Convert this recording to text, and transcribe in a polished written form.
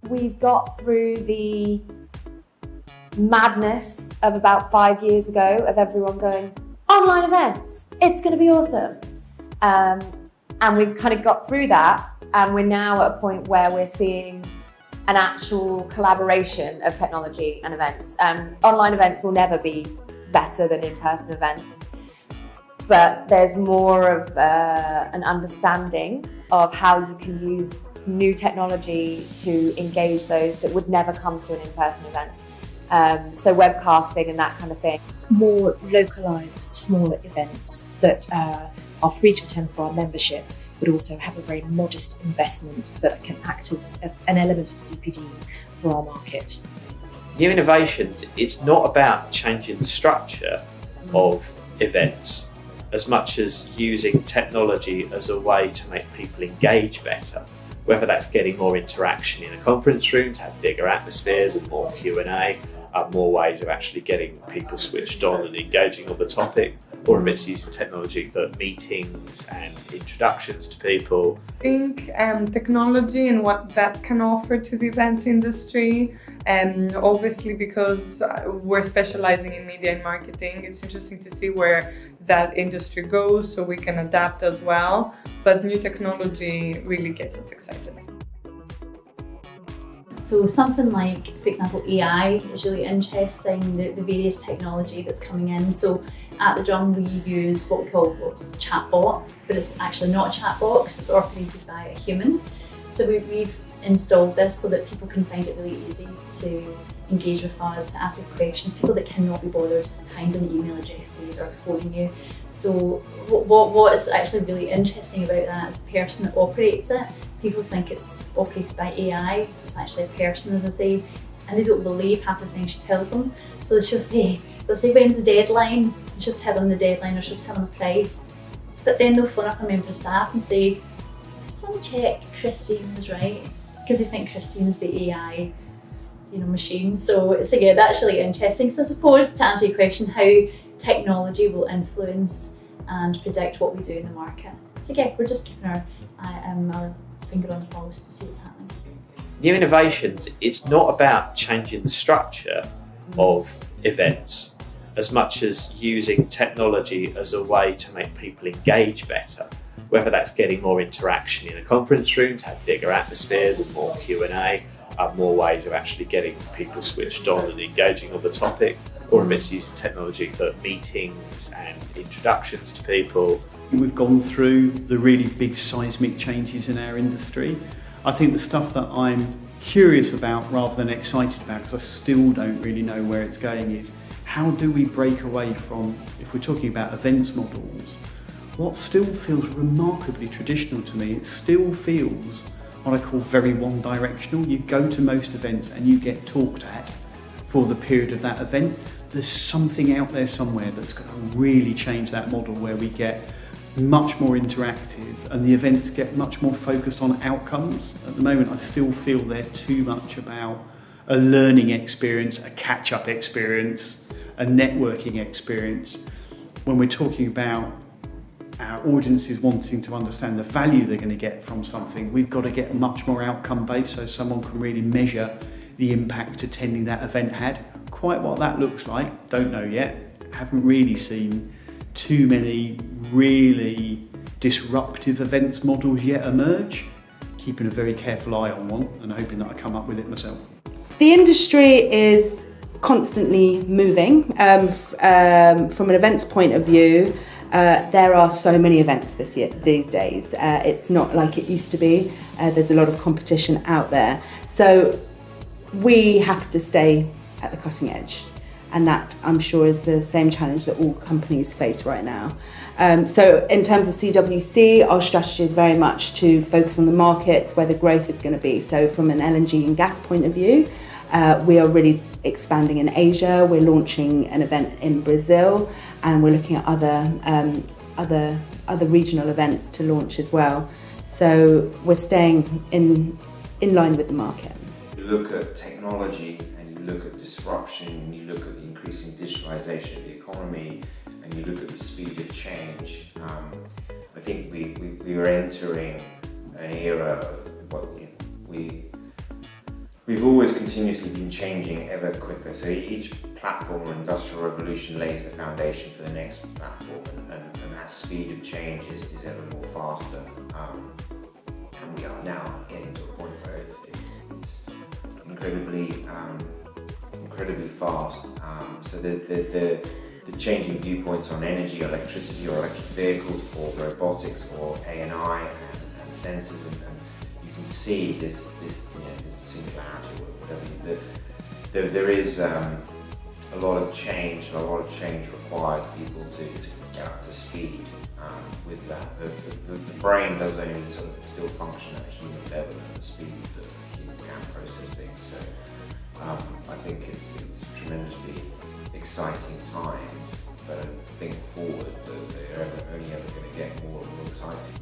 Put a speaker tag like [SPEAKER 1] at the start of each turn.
[SPEAKER 1] we've got through the madness of about 5 years ago of everyone going, online events, it's going to be awesome. And we've kind of got through that, and we're now at a point where we're seeing an actual collaboration of technology and events. Online events will never be better than in-person events, but there's more of an understanding of how you can use new technology to engage those that would never come to an in-person event. So webcasting and that kind of thing.
[SPEAKER 2] More localised, smaller events that are free to attend for our membership, but also have a very modest investment that can act as an element of CPD for our market.
[SPEAKER 3] New innovations, it's not about changing the structure of events as much as using technology as a way to make people engage better, whether that's getting more interaction in a conference room to have bigger atmospheres and more Q&A, more ways of actually getting people switched on and engaging on the topic, or if it's using technology for meetings and introductions to people.
[SPEAKER 4] I think technology and what that can offer to the events industry, and obviously because we're specializing in media and marketing, it's interesting to see where that industry goes so we can adapt as well. But new technology really gets us excited.
[SPEAKER 5] So something like, for example, AI is really interesting, the various technology that's coming in. So at the Drum we use what we call chatbot, but it's actually not a chatbot because it's operated by a human. So we've installed this so that people can find it really easy to engage with us, to ask us questions, people that cannot be bothered finding the email addresses or phoning you. So what is actually really interesting about that is the person that operates it. People think it's operated by AI, it's actually a person, as I say, and they don't believe half the things she tells them. So they'll say, when's the deadline? And she'll tell them the deadline, or she'll tell them a price. But then they'll phone up a member of staff and say, I just want to check Christine was right, because they think Christine's the AI machine. So it's, again, that's really interesting. So I suppose, to answer your question, how technology will influence and predict what we do in the market. So again, we're just keeping our finger on the pulse to see what's happening.
[SPEAKER 3] New innovations, it's not about changing the structure of events as much as using technology as a way to make people engage better, whether that's getting more interaction in a conference room to have bigger atmospheres and more Q&A, more ways of actually getting people switched on and engaging on the topic, or if it's using technology for meetings and introductions to people.
[SPEAKER 6] We've gone through the really big seismic changes in our industry. I think the stuff that I'm curious about rather than excited about, because I still don't really know where it's going, is how do we break away from, if we're talking about events models, what still feels remarkably traditional to me. It still feels what I call very one-directional. You go to most events and you get talked at for the period of that event. There's something out there somewhere that's going to really change that model, where we get much more interactive and the events get much more focused on outcomes. At the moment, I still feel they're too much about a learning experience, a catch-up experience, a networking experience. When we're talking about our audiences wanting to understand the value they're going to get from something, we've got to get much more outcome-based so someone can really measure the impact attending that event had. Quite what that looks like, don't know yet. Haven't really seen too many really disruptive events models yet emerge. Keeping a very careful eye on one and hoping that I come up with it myself.
[SPEAKER 7] The industry is constantly moving. From an events point of view, there are so many events these days. It's not like it used to be. There's a lot of competition out there. So we have to stay at the cutting edge. And that, I'm sure, is the same challenge that all companies face right now. So in terms of CWC, our strategy is very much to focus on the markets where the growth is going to be. So from an LNG and gas point of view, we are really expanding in Asia. We're launching an event in Brazil, and we're looking at other regional events to launch as well. So we're staying in line with the market.
[SPEAKER 8] You look at technology and you look at disruption, and you look at the increasing digitalization of the economy, and you look at the speed of change. I think we are entering an era of what we we've always continuously been changing ever quicker. So each platform or industrial revolution lays the foundation for the next platform, and that speed of change is ever more faster. And we are now getting to a point where it's incredibly fast. So the changing viewpoints on energy, electricity, or electric vehicles, or robotics, or A&I and sensors, and you can see this singularity. There is a lot of change, and a lot of change requires people to get up to speed with that. The brain does only sort of still function at a human level at the speed that a human can process things. So I think it's tremendously exciting times, but I think forward that they're only ever going to get more and more exciting.